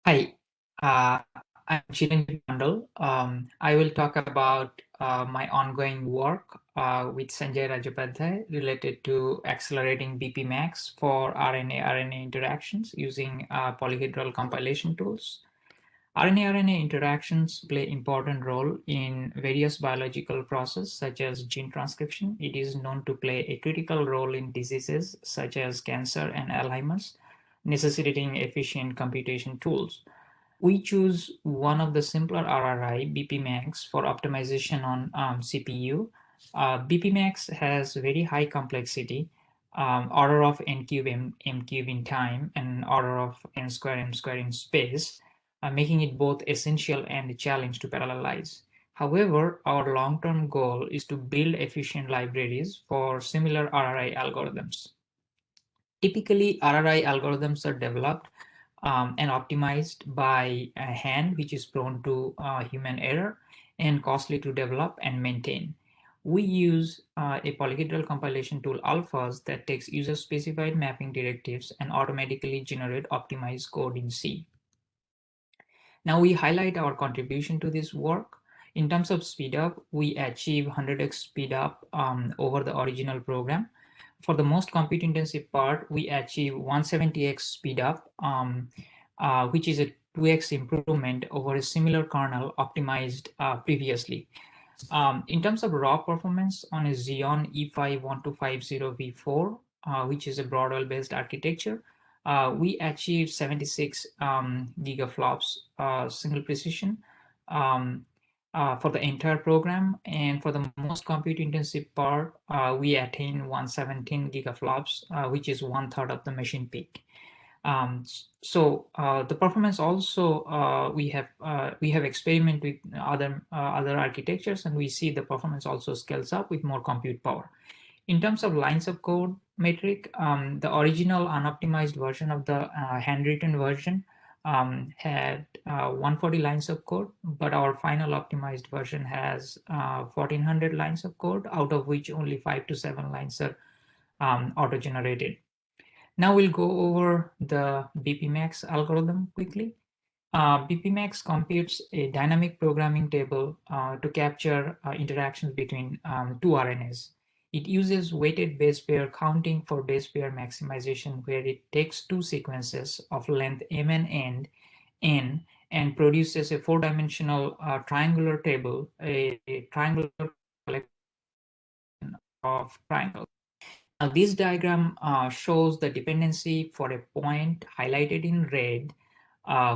Hi, I'm Chiranjeb Mondal. I will talk about my ongoing work with Sanjay Rajopadhye related to accelerating BPMax for RNA-RNA interactions using polyhedral compilation tools. RNA-RNA interactions play important role in various biological processes such as gene transcription. It is known to play a critical role in diseases such as cancer and Alzheimer's, necessitating efficient computation tools. We choose one of the simpler RRI, BPMax, for optimization on CPU. BPMax has very high complexity, order of n cube m cube in time, and order of n square m square in space, making it both essential and a challenge to parallelize. However, our long-term goal is to build efficient libraries for similar RRI algorithms. Typically, RRI algorithms are developed and optimized by hand, which is prone to human error and costly to develop and maintain. We use a polyhedral compilation tool alphas that takes user-specified mapping directives and automatically generate optimized code in C. Now we highlight our contribution to this work. In terms of speed up, we achieve 100x speed up over the original program. For the most compute intensive part, we achieve 170x speed up, which is a 2x improvement over a similar kernel optimized previously. In terms of raw performance on a Xeon E5-1250V4, which is a Broadwell based architecture, we achieved 76 gigaflops single precision for the entire program. And for the most compute intensive part, we attain 117 gigaflops, which is 1/3 of the machine peak. The performance also we have experimented with other architectures, and we see the performance also scales up with more compute power. In terms of lines of code metric, the original unoptimized version of the handwritten version had 140 lines of code, but our final optimized version has 1400 lines of code, out of which only 5 to 7 lines are auto-generated. Now we'll go over the BPMax algorithm quickly. BPMax computes a dynamic programming table to capture interactions between two RNAs. It uses weighted base pair counting for base pair maximization, where it takes two sequences of length m and n and produces a four-dimensional triangular table, a triangular collection of triangles. Now, this diagram shows the dependency for a point highlighted in red,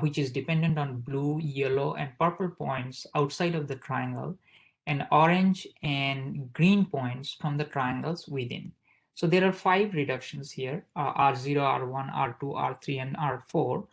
which is dependent on blue, yellow, and purple points outside of the triangle, and orange and green points from the triangles within. So there are 5 reductions here, R0, R1, R2, R3, and R4.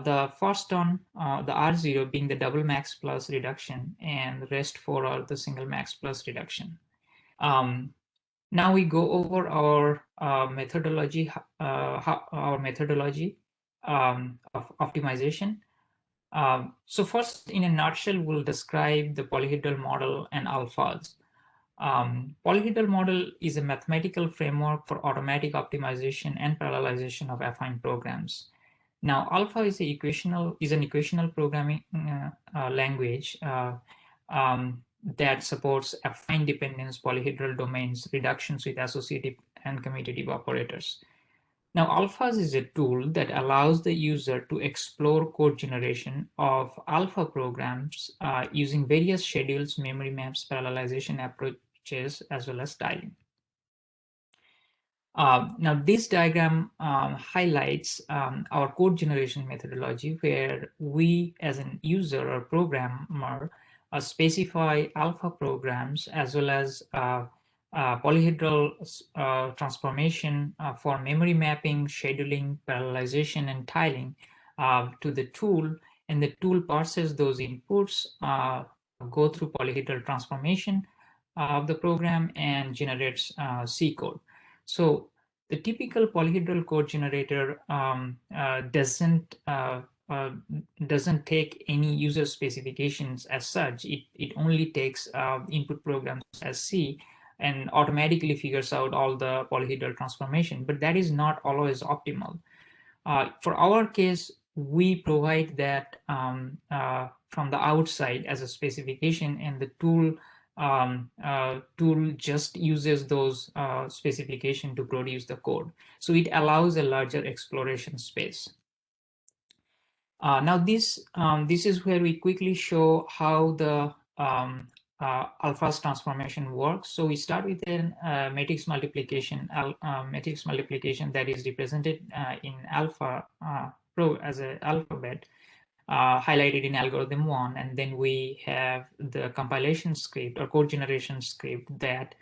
The first one, the R0 being the double max plus reduction, and the rest 4 are the single max plus reduction. Now we go over our methodology of optimization. So first, in a nutshell, we'll describe the polyhedral model and alphas. Polyhedral model is a mathematical framework for automatic optimization and parallelization of affine programs. Now, alpha is an equational programming language that supports affine dependence, polyhedral domains, reductions with associative and commutative operators. Now, alphas is a tool that allows the user to explore code generation of alpha programs using various schedules, memory maps, parallelization approaches, as well as tiling. Now, this diagram highlights our code generation methodology, where we, as an user or programmer, specify alpha programs as well as polyhedral transformation for memory mapping, scheduling, parallelization, and tiling to the tool, and the tool parses those inputs, go through polyhedral transformation of the program, and generates C code. So the typical polyhedral code generator doesn't take any user specifications as such. It only takes input programs as C and automatically figures out all the polyhedral transformation, but that is not always optimal. For our case, we provide that from the outside as a specification, and the tool just uses those specification to produce the code. So it allows a larger exploration space. Now this is where we quickly show how the alpha transformation works. So we start with a matrix multiplication that is represented in alpha as an alphabet highlighted in algorithm 1, and then we have the compilation script or code generation script that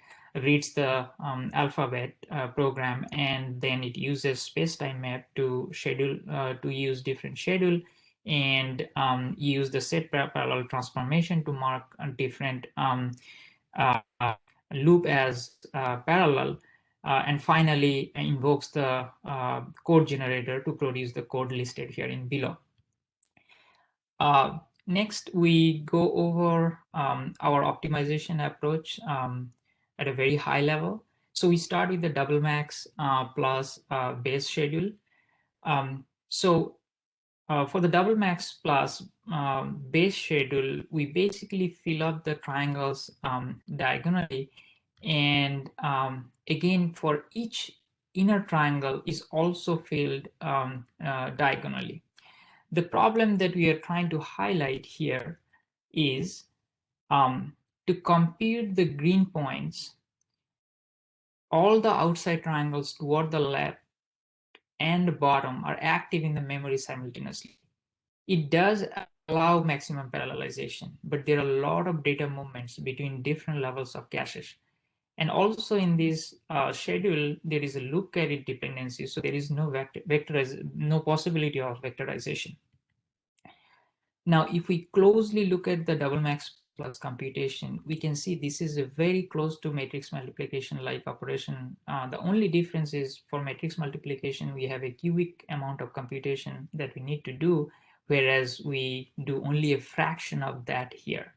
reads the alphabet program, and then it uses space-time map to schedule to use different schedule, and use the set parallel transformation to mark a different uh, loop as parallel, and finally invokes the code generator to produce the code listed here in below. Next, we go over our optimization approach at a very high level. So we start with the double max plus base schedule. For the double max plus base schedule, we basically fill up the triangles diagonally. And again, for each inner triangle is also filled diagonally. The problem that we are trying to highlight here is to compute the green points, all the outside triangles toward the left and bottom are active in the memory simultaneously. It does allow maximum parallelization, but there are a lot of data movements between different levels of caches. And also in this schedule, there is a loop carried dependency, so there is no no possibility of vectorization. Now, if we closely look at the double max plus computation, we can see this is a very close to matrix multiplication like operation. The only difference is for matrix multiplication, we have a cubic amount of computation that we need to do, whereas we do only a fraction of that here.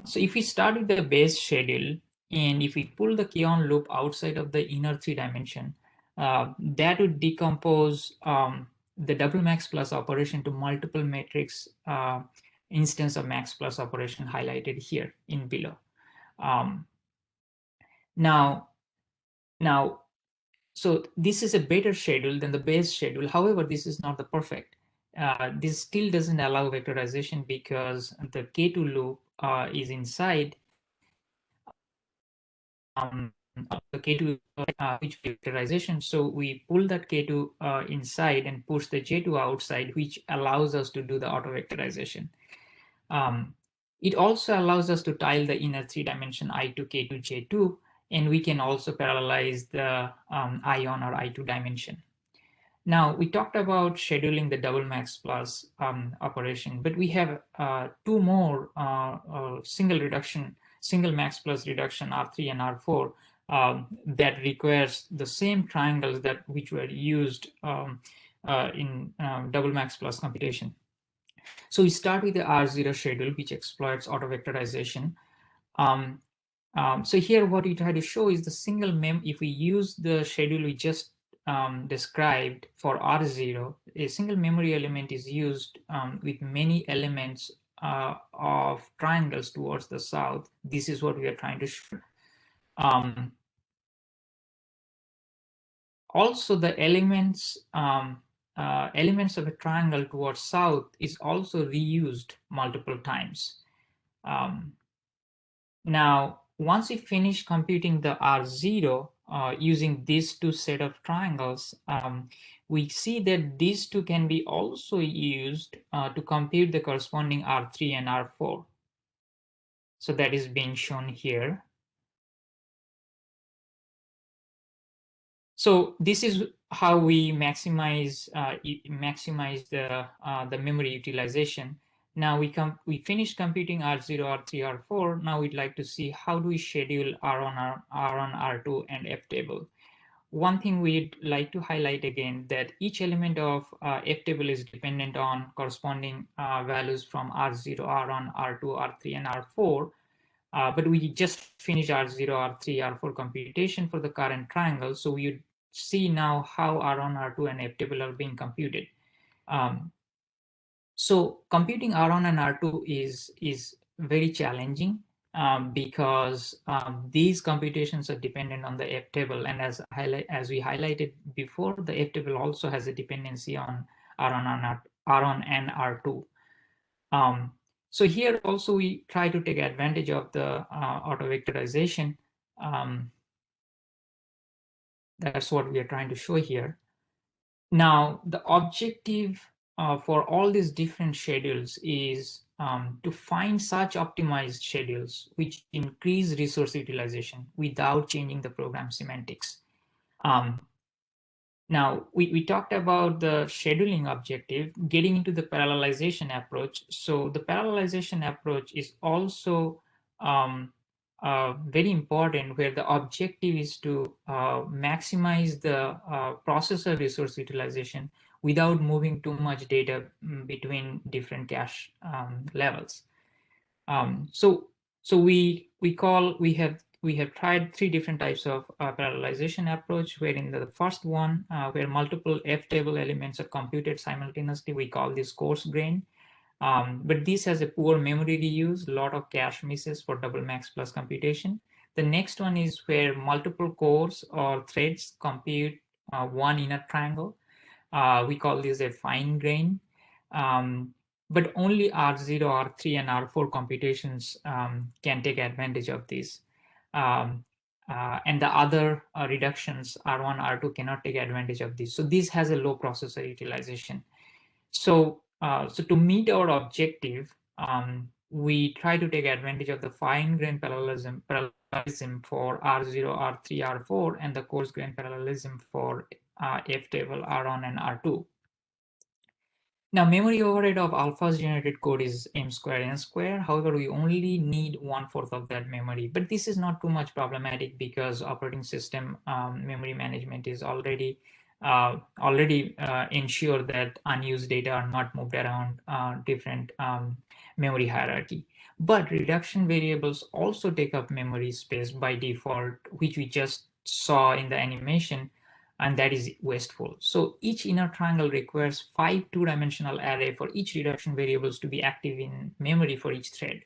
So if we start with the base schedule, and if we pull the k-on loop outside of the inner 3-dimension, that would decompose the double max plus operation to multiple matrix instance of max plus operation highlighted here in below. So this is a better schedule than the base schedule. However, this is not the perfect. This still doesn't allow vectorization because the K2 loop is inside the K2 which vectorization. So we pull that K2 inside and push the J2 outside, which allows us to do the auto vectorization. It also allows us to tile the inner 3-dimension I2, K2, J2, and we can also parallelize the I1 or I2 dimension. Now, we talked about scheduling the double max plus operation, but we have two more single max plus reduction R3 and R4 that requires the same triangles that which were used in double max plus computation. So we start with the R0 schedule, which exploits auto-vectorization. So here what we try to show is the single if we use the schedule we just described for R0, a single memory element is used with many elements of triangles towards the south. This is what we are trying to show. Also, the elements of a triangle towards south is also reused multiple times. Now, once we finish computing the R0 using these two set of triangles, we see that these two can be also used to compute the corresponding R3 and R4. So that is being shown here. So this is how we maximize the memory utilization. Now we finish computing R0, R3, R4. Now we'd like to see how do we schedule R1, R1, R2, and F table. One thing we'd like to highlight again that each element of F table is dependent on corresponding values from R0, R1, R2, R3, and R4. But we just finished R0, R3, R4 computation for the current triangle. So we would see now how R1, R2, and F table are being computed. So computing R1 and R2 is very challenging because these computations are dependent on the F table, and as we highlighted before, the F table also has a dependency on R1 and R2. So here also we try to take advantage of the auto vectorization. That's what we are trying to show here. Now, the objective for all these different schedules is to find such optimized schedules which increase resource utilization without changing the program semantics. Now, we talked about the scheduling objective, getting into the parallelization approach. So the parallelization approach is also very important, where the objective is to maximize the processor resource utilization without moving too much data between different cache levels. So we have tried three different types of parallelization approach, where in the first one, where multiple F table elements are computed simultaneously, we call this coarse grain. But this has a poor memory reuse, a lot of cache misses for double max plus computation. The next one is where multiple cores or threads compute one inner triangle. We call this a fine grain. But only R0, R3, and R4 computations can take advantage of this. And the other reductions, R1, R2, cannot take advantage of this. So this has a low processor utilization. So to meet our objective, we try to take advantage of the fine grain parallelism for R0, R3, R4, and the coarse grain parallelism for F table, R1, and R2. Now, memory overhead of alphas generated code is m square n square. However, we only need 1/4 of that memory. But this is not too much problematic because operating system memory management is already ensure that unused data are not moved around different memory hierarchy. But reduction variables also take up memory space by default, which we just saw in the animation, and that is wasteful. So each inner triangle requires 5 two-dimensional array for each reduction variables to be active in memory for each thread.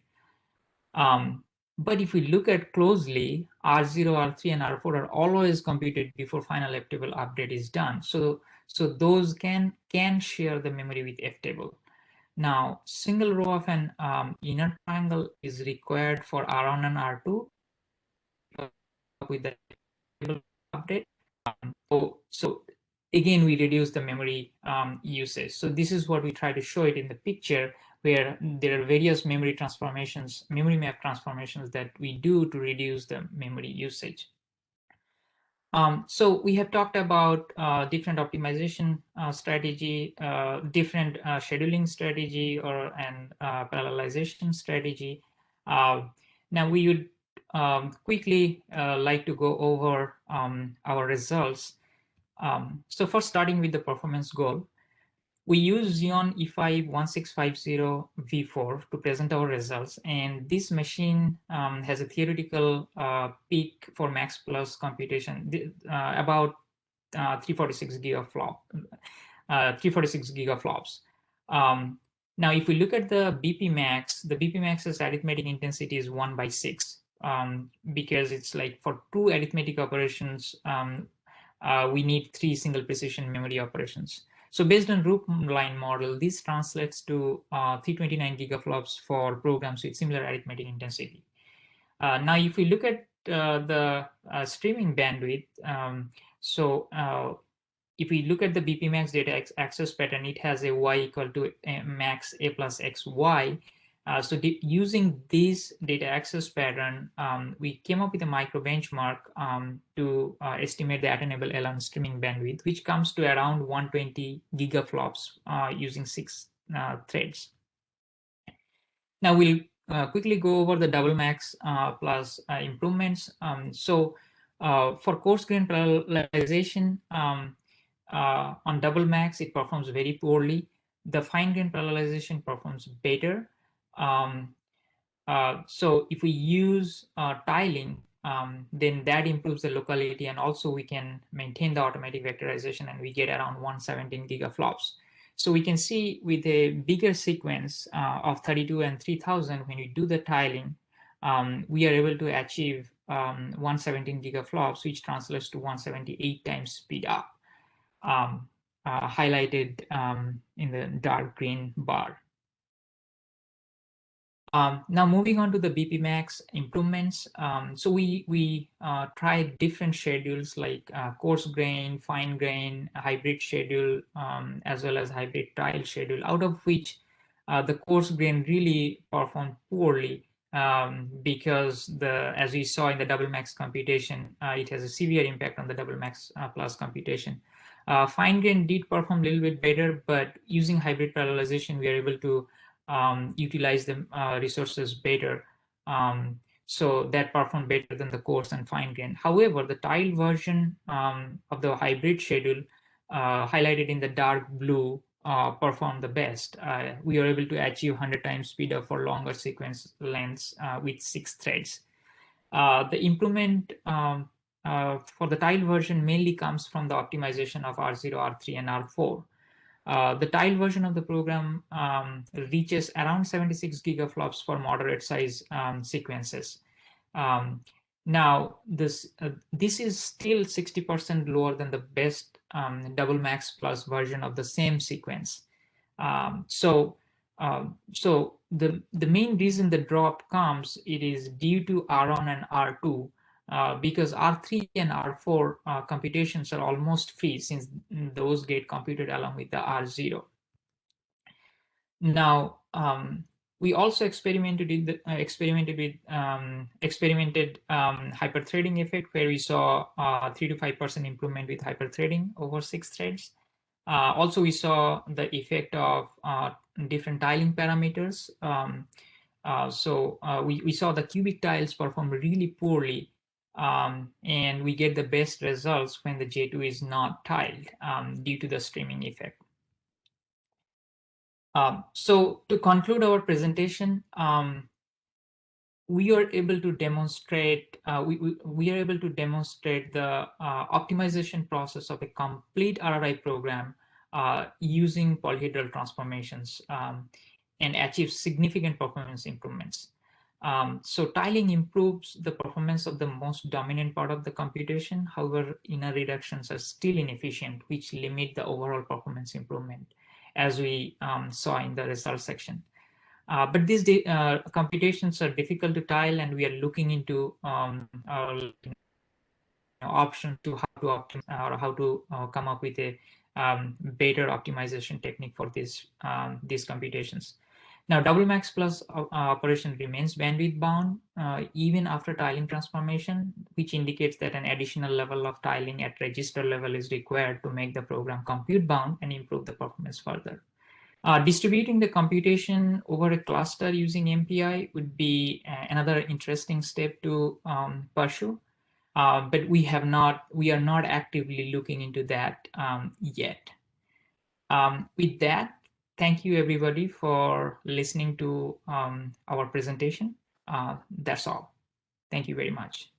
But if we look at closely, R0, R3, and R4 are always computed before final F table update is done. So those can share the memory with F table. Now, single row of an inner triangle is required for R1 and R2 with the table update. So again, we reduce the memory usage. So this is what we try to show it in the picture, where there are various memory transformations, memory map transformations that we do to reduce the memory usage. So we have talked about different optimization strategy, different scheduling strategy, and parallelization strategy. Now we would quickly like to go over our results. So first, starting with the performance goal, we use Xeon E5 1650 V4 to present our results, and this machine has a theoretical peak for max plus computation about 346 gigaflops. Now, if we look at the BPMax, the BPMax's arithmetic intensity is 1/6 because it's like for 2 arithmetic operations, we need 3 single precision memory operations. So based on Roop-Line model, this translates to 329 gigaflops for programs with similar arithmetic intensity. Now, if we look at the streaming bandwidth, if we look at the BPMax data access pattern, it has a y equal to max a plus xy. So using this data access pattern, we came up with a micro benchmark to estimate the attainable LN streaming bandwidth, which comes to around 120 gigaflops using 6 threads. Now we'll quickly go over the double max plus improvements. For coarse grain parallelization on double max, it performs very poorly. The fine grain parallelization performs better. So if we use tiling, then that improves the locality, and also we can maintain the automatic vectorization, and we get around 117 gigaflops. So we can see with a bigger sequence of 32 and 3000, when we do the tiling, we are able to achieve 117 gigaflops, which translates to 178 times speed up, highlighted in the dark green bar. Now moving on to the BPMax improvements. So we tried different schedules like coarse grain, fine grain, hybrid schedule, as well as hybrid tile schedule, out of which the coarse grain really performed poorly because as we saw in the double max computation, it has a severe impact on the double max plus computation. Fine grain did perform a little bit better, but using hybrid parallelization, we are able to utilize the resources better. So that performed better than the coarse and fine grain. However, the tile version of the hybrid schedule highlighted in the dark blue performed the best. We are able to achieve 100 times speed up for longer sequence lengths with 6 threads. The improvement for the tile version mainly comes from the optimization of R0, R3, and R4. The tile version of the program reaches around 76 gigaflops for moderate size sequences. Now, this is still 60% lower than the best double max plus version of the same sequence. So the main reason the drop comes, it is due to R1 and R2, because R3 and R4 computations are almost free since those get computed along with the R0. Now, we also experimented with hyperthreading effect, where we saw 3 to 5% improvement with hyperthreading over 6 threads. Also, we saw the effect of different tiling parameters. We saw the cubic tiles perform really poorly, and we get the best results when the J2 is not tiled due to the streaming effect. So to conclude our presentation, we are able to demonstrate we are able to demonstrate the optimization process of a complete RRI program using polyhedral transformations and achieve significant performance improvements. So tiling improves the performance of the most dominant part of the computation. However, inner reductions are still inefficient, which limit the overall performance improvement, as we saw in the result section. But these computations are difficult to tile, and we are looking into options to how to optimize or how to come up with a better optimization technique for these computations. Now, double max plus operation remains bandwidth bound even after tiling transformation, which indicates that an additional level of tiling at register level is required to make the program compute bound and improve the performance further. Distributing the computation over a cluster using MPI would be another interesting step to pursue, but we are not actively looking into that yet. With that, thank you everybody for listening to our presentation. That's all. Thank you very much.